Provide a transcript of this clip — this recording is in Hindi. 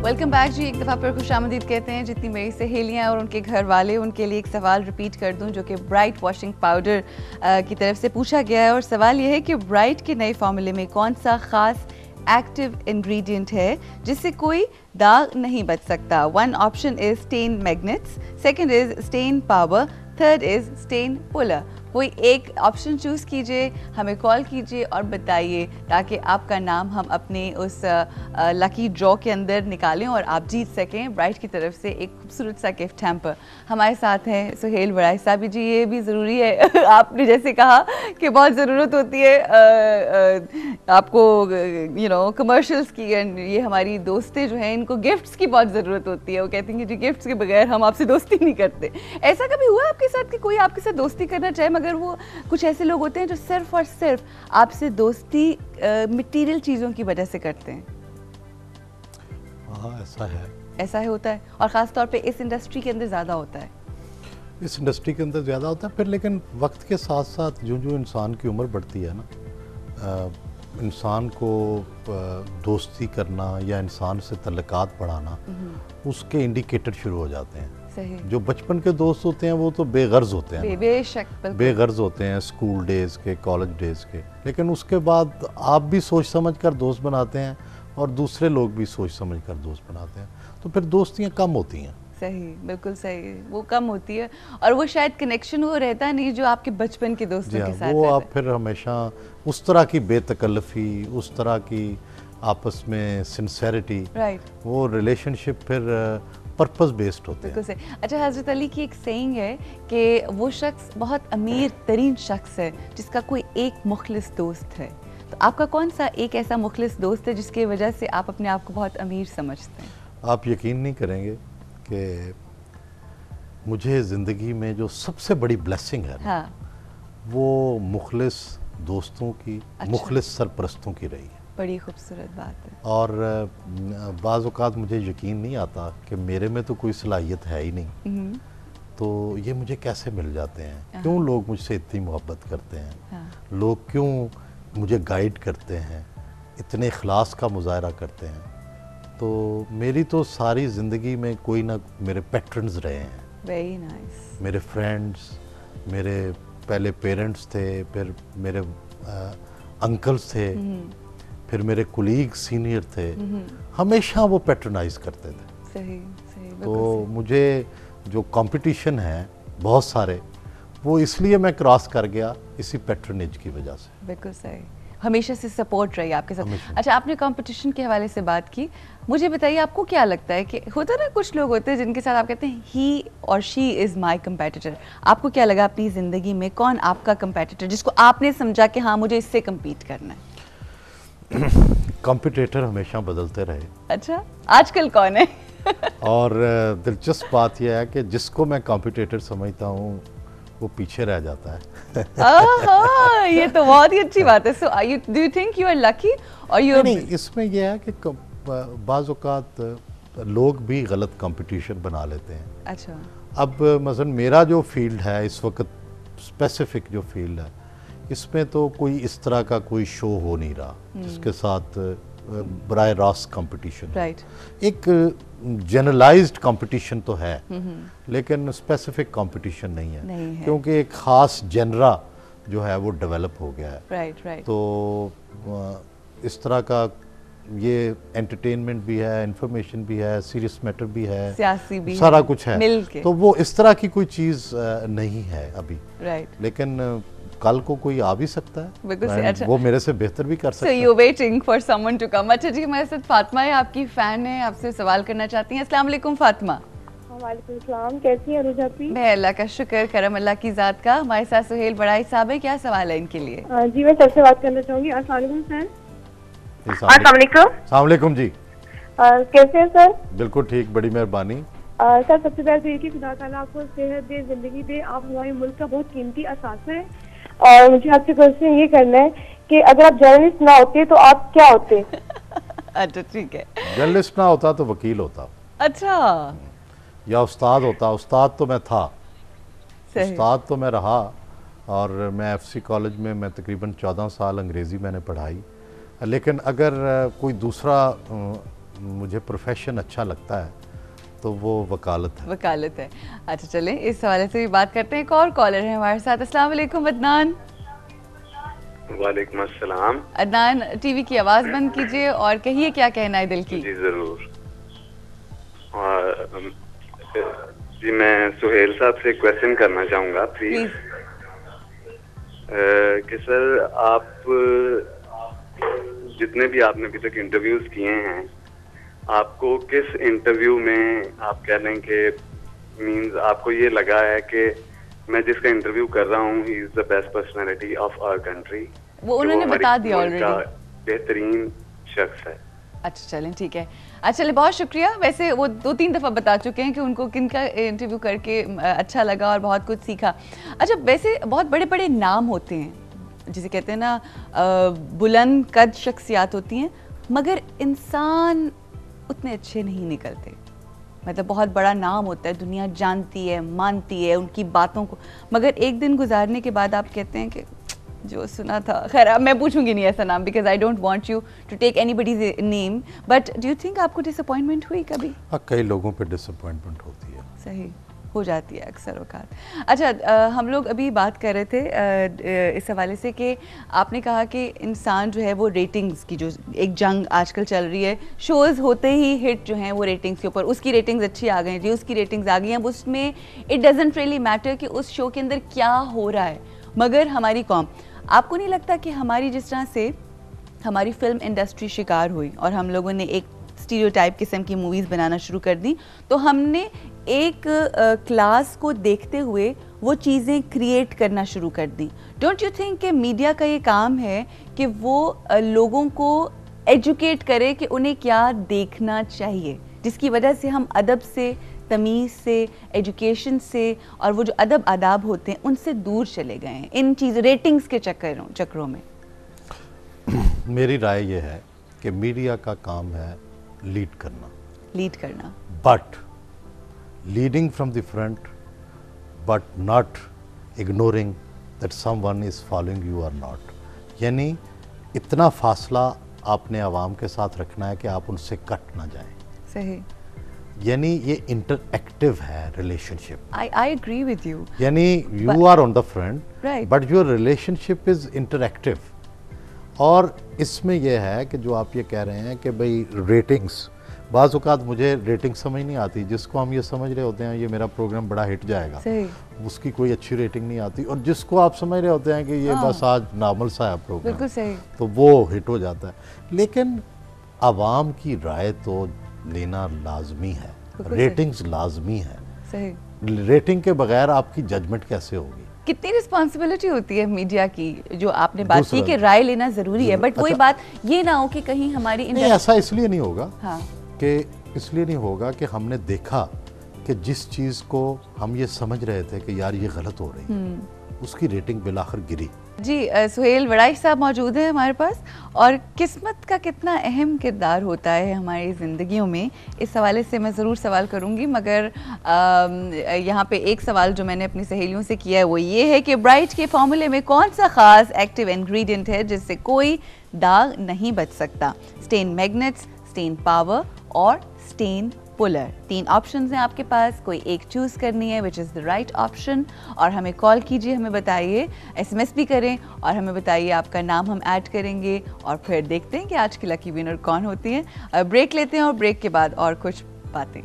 वेलकम बैक जी। एक दफ़ा फिर खुशामदीद कहते हैं जितनी मेरी सहेलियां और उनके घर वाले, उनके लिए एक सवाल रिपीट कर दूं जो कि ब्राइट वॉशिंग पाउडर की तरफ से पूछा गया है। और सवाल ये है कि ब्राइट के नए फार्मूले में कौन सा ख़ास एक्टिव इंग्रेडिएंट है जिससे कोई दाग नहीं बच सकता। One option is stain magnets, second is stain power, third is stain puller. कोई एक ऑप्शन चूज़ कीजिए, हमें कॉल कीजिए और बताइए ताकि आपका नाम हम अपने उस लकी ड्रॉ के अंदर निकालें और आप जीत सकें ब्राइट की तरफ से एक खूबसूरत सा गिफ्ट हैम्पर। हमारे साथ हैं सुहेल बड़ाई साहब जी। ये भी ज़रूरी है आपने जैसे कहा कि बहुत ज़रूरत होती है आपको कमर्शियल्स की, एंड ये हमारी दोस्तें जो हैं इनको गिफ्ट्स की बहुत ज़रूरत होती है। वो कहती हैं कि जी गिफ्ट्स के बगैर हम आपसे दोस्ती नहीं करते। ऐसा कभी हुआ आपके साथ कि कोई आपके साथ दोस्ती करना चाहे मगर वो कुछ ऐसे लोग होते हैं जो सिर्फ और सिर्फ आपसे दोस्ती मटेरियल चीज़ों की वजह से करते हैं? हाँ, ऐसा है। ऐसा है, होता है, और ख़ास तौर पे इस इंडस्ट्री के अंदर ज़्यादा होता है। इस इंडस्ट्री के अंदर ज़्यादा होता है। फिर लेकिन वक्त के साथ साथ जो जो इंसान की उम्र बढ़ती है ना, इंसान को दोस्ती करना या इंसान से तल्लुकात बढ़ाना, उसके इंडिकेटर शुरू हो जाते हैं। सही। जो बचपन के दोस्त होते हैं वो तो बेगर्ज होते हैं, बेशक बेगर्ज होते हैं, स्कूल डेज़ के, कॉलेज डेज़ के। लेकिन उसके बाद आप भी सोच समझ कर दोस्त बनाते हैं और दूसरे लोग भी सोच समझ कर दोस्त बनाते हैं, तो फिर दोस्तियाँ कम होती हैं। सही, बिल्कुल सही, वो कम होती है और वो शायद कनेक्शन वो रहता नहीं जो आपके बचपन के दोस्तों के साथ वो आप फिर हमेशा उस तरह की बेतकल्लफ़ी, उस तरह की आपस में सिंसेरिटी, वो रिलेशनशिप फिर पर्पस बेस्ड होते हैं। बिल्कुल सही। अच्छा, हज़रत अली की एक सेइंग है कि वो शख्स बहुत अमीर तरीन शख्स है जिसका कोई एक मुखलिस दोस्त है। तो आपका कौन सा एक ऐसा मुखलिस दोस्त है जिसकी वजह से आप अपने आप को बहुत अमीर समझते हैं? आप यकीन नहीं करेंगे कि मुझे ज़िंदगी में जो सबसे बड़ी ब्लेसिंग है ना, वो मुखलिस दोस्तों की, मुखलिस सरपरस्तों की रही है। बड़ी खूबसूरत बात है। और बाज़ औक़ात मुझे यकीन नहीं आता कि मेरे में तो कोई सलाहियत है ही नहीं, तो ये मुझे कैसे मिल जाते हैं, क्यों लोग मुझसे इतनी मोहब्बत करते हैं, लोग क्यों मुझे गाइड करते हैं, इतने इखलास का मुज़ाहरा करते हैं। तो मेरी तो सारी ज़िंदगी में कोई ना मेरे पैट्रन्स रहे हैं। Very nice. मेरे फ्रेंड्स, मेरे पहले पेरेंट्स थे, फिर मेरे अंकल्स थे, फिर मेरे कोलीग सीनियर थे, हमेशा वो पैट्रनाइज करते थे। सही, सही। तो मुझे जो कंपटीशन है बहुत सारे, वो इसलिए मैं क्रॉस कर गया इसी पैट्रनेज की वजह से। बिल्कुल सही। हमेशा से सपोर्ट रही आपके साथ। अच्छा, आपने कंपटीशन के हवाले से बात की, मुझे बताइए आपको क्या लगता है कि होता ना कुछ लोग होते हैं जिनके साथ आप कहते हैं ही और शी इज़ माई कंपेटिटर। आपको क्या लगा अपनी ज़िंदगी में कौन आपका कंपेटिटर जिसको आपने समझा कि हाँ मुझे इससे कम्पीट करना है? कॉम्पिटिटर हमेशा बदलते रहे। अच्छा, आजकल कौन है? और दिलचस्प बात यह है कि जिसको मैं कॉम्पिटिटर समझता हूँ वो पीछे रह जाता है। ये तो बहुत ही अच्छी बात है। So do you think you are lucky और यू नहीं, इसमें यह है कि बाज़ औक़ात लोग भी गलत कंपटीशन बना लेते हैं। अच्छा। अब मसलन मेरा जो फील्ड है इस वक्त, स्पेसिफिक जो फील्ड है, इसमें तो कोई इस तरह का कोई शो हो नहीं रहा जिसके साथ बराह रास्त कंपटीशन। एक जनरलाइज्ड कंपटीशन तो है लेकिन स्पेसिफिक कंपटीशन नहीं है, क्योंकि एक ख़ास जनरा जो है वो डेवलप हो गया है। तो इस तरह का ये एंटरटेनमेंट भी है, इंफॉर्मेशन भी है, सीरियस मैटर भी है, सियासी भी सारा है, कुछ है। तो वो इस तरह की कोई चीज़ नहीं है अभी। लेकिन कल को कोई आ भी सकता है। बिल्कुल। अच्छा, वो मेरे से बेहतर भी कर सकता है। So you're waiting for someone to come। अच्छा जी, हमारे साथ फातिमा है, आपकी फ़ैन है, आपसे सवाल करना चाहती हैं। अस्सलाम वालेकुम फातिमा। वालेकुम सलाम, कैसी हैं रोजा पी? मैं अल्लाह का शुक्र, करम अल्लाह की ज़ात का। हमारे साथ सुहेल बड़ाई साहब है, क्या सवाल है इनके लिए? जी, मैं सबसे बात करना चाहूँगी। अस्सलाम वालेकुम सर। अस्सलाम वालेकुम जी। कैसे हैं सर? बिल्कुल ठीक, बड़ी मेहरबानी। सर, सबसे पहले तो ये कि खुदा ताला आपको सेहत दे, जिंदगी दे। आप हमारे मुल्क का बहुत कीमती असासा है। और मुझे आपसे क्वेश्चन ये करना है कि अगर आप जर्नलिस्ट ना होते तो आप क्या होते? अच्छा, ठीक है। जर्नलिस्ट ना होता तो वकील होता। अच्छा। या उस्ताद होता। उस्ताद तो मैं था, सही। उस्ताद तो मैं रहा। और मैं एफसी कॉलेज में मैं तकरीबन 14 साल अंग्रेज़ी मैंने पढ़ाई। लेकिन अगर कोई दूसरा मुझे प्रोफेशन अच्छा लगता है तो वो वकालत है। वकालत है। अच्छा चलें, इस हवाले से भी बात करते हैं। एक और कॉलर है हमारे साथ। अस्सलाम वालेकुम अदनान। वालेकुम अस्सलाम। अदनान, टीवी की आवाज़ बंद कीजिए और कहिए क्या कहना है दिल की। जी ज़रूर। जी मैं सुहेल साहब से क्वेश्चन करना चाहूँगा प्लीज़। कि सर आप जितने भी आपने अभी तक इंटरव्यूज़ किए हैं, आपको किस इंटरव्यू में आप कह लें कि मींस आपको ये लगा है कि मैं जिसका इंटरव्यू कर रहा हूँ he is the best personality of our country? वो उन्होंने बता दिया ऑलरेडी। बेहतरीन शख्स है। अच्छा चलें, ठीक है। अच्छा चलिए, बहुत शुक्रिया। वैसे वो 2-3 दफ़ा बता चुके हैं कि उनको किनका इंटरव्यू करके अच्छा लगा और बहुत कुछ सीखा। अच्छा, वैसे बहुत बड़े बड़े नाम होते हैं, जिसे कहते हैं ना बुलंद कद शख्सियात होती हैं, मगर इंसान उतने अच्छे नहीं निकलते। मतलब बहुत बड़ा नाम होता है, दुनिया जानती है, मानती है उनकी बातों को, मगर एक दिन गुजारने के बाद आप कहते हैं कि जो सुना था। खैर अब मैं पूछूंगी नहीं ऐसा नाम, because I don't want you to take anybody's name, but do you think आपको डिसअपॉइंटमेंट हुई कभी? हाँ, कई लोगों पे डिसअपॉइंटमेंट होती है। सही हो जाती है अक्सर औकात। अच्छा, हम लोग अभी बात कर रहे थे इस हवाले से कि आपने कहा कि इंसान जो है वो रेटिंग्स की जो एक जंग आजकल चल रही है, शोज़ होते ही हिट जो हैं वो रेटिंग्स के ऊपर, उसकी रेटिंग्स अच्छी आ गई जी, उसकी रेटिंग्स आ गई हैं, अब उसमें इट डजंट रियली मैटर कि उस शो के अंदर क्या हो रहा है, मगर हमारी कौम। आपको नहीं लगता कि हमारी जिस तरह से हमारी फिल्म इंडस्ट्री शिकार हुई और हम लोगों ने एक स्टीरियोटाइप किस्म की मूवीज़ बनाना शुरू कर दी, तो हमने एक क्लास को देखते हुए वो चीज़ें क्रिएट करना शुरू कर दी? डोंट यू थिंक कि मीडिया का ये काम है कि वो लोगों को एजुकेट करे कि उन्हें क्या देखना चाहिए, जिसकी वजह से हम अदब से, तमीज़ से, एजुकेशन से और वो जो अदब आदाब होते हैं उनसे दूर चले गए हैं इन चीज़ रेटिंग्स के चक्रों में? मेरी राय ये है कि मीडिया का काम है लीड करना, but leading from the front, but not ignoring that someone is following you और नॉट। यानी इतना फासला आपने आवाम के साथ रखना है कि आप उनसे कट ना जाएं। सही। यानी ये इंटरएक्टिव है relationship. I agree with you. यानी you are on the front, Right. But your relationship is interactive. और इसमें यह है कि जो आप ये कह रहे हैं कि भाई रेटिंग्स, बाज़ औक़ात मुझे रेटिंग समझ नहीं आती, जिसको हम ये समझ रहे होते हैं ये मेरा प्रोग्राम बड़ा हिट जाएगा, सही। उसकी कोई अच्छी रेटिंग नहीं आती, और जिसको आप समझ रहे होते हैं कि ये बस आज नॉर्मल सा है प्रोग्राम, बिल्कुल सही, तो वो हिट हो जाता है। लेकिन आवाम की राय तो लेना लाजमी है, रेटिंग्स लाजमी है। सही। रेटिंग के बगैर आपकी जजमेंट कैसे होगी? कितनी रिस्पॉन्सिबिलिटी होती है मीडिया की, जो आपने बात की कि राय लेना जरूरी है, बट वही बात ये ना हो कि कहीं हमारी नहीं, ऐसा इसलिए नहीं होगा। हाँ। कि इसलिए नहीं होगा कि हमने देखा कि जिस चीज़ को हम ये समझ रहे थे कि यार ये गलत हो रही है, उसकी रेटिंग बिलाखिर गिरी। जी, सुहेल वड़ाइश साहब मौजूद हैं हमारे पास, और किस्मत का कितना अहम किरदार होता है हमारी ज़िंदगियों में, इस हवाले से मैं ज़रूर सवाल करूंगी, मगर यहाँ पे एक सवाल जो मैंने अपनी सहेलियों से किया है वो ये है कि ब्राइट के फॉर्मूले में कौन सा ख़ास एक्टिव इंग्रेडिएंट है जिससे कोई दाग नहीं बच सकता? स्टेन मैग्नेट्स, स्टेन पावर और स्टेन पुलर। 3 ऑप्शंस हैं आपके पास, कोई एक चूज़ करनी है which is the right option, और हमें कॉल कीजिए, हमें बताइए, SMS भी करें और हमें बताइए, आपका नाम हम ऐड करेंगे और फिर देखते हैं कि आज की लकी विनर कौन होती है। ब्रेक लेते हैं और ब्रेक के बाद और कुछ बातें।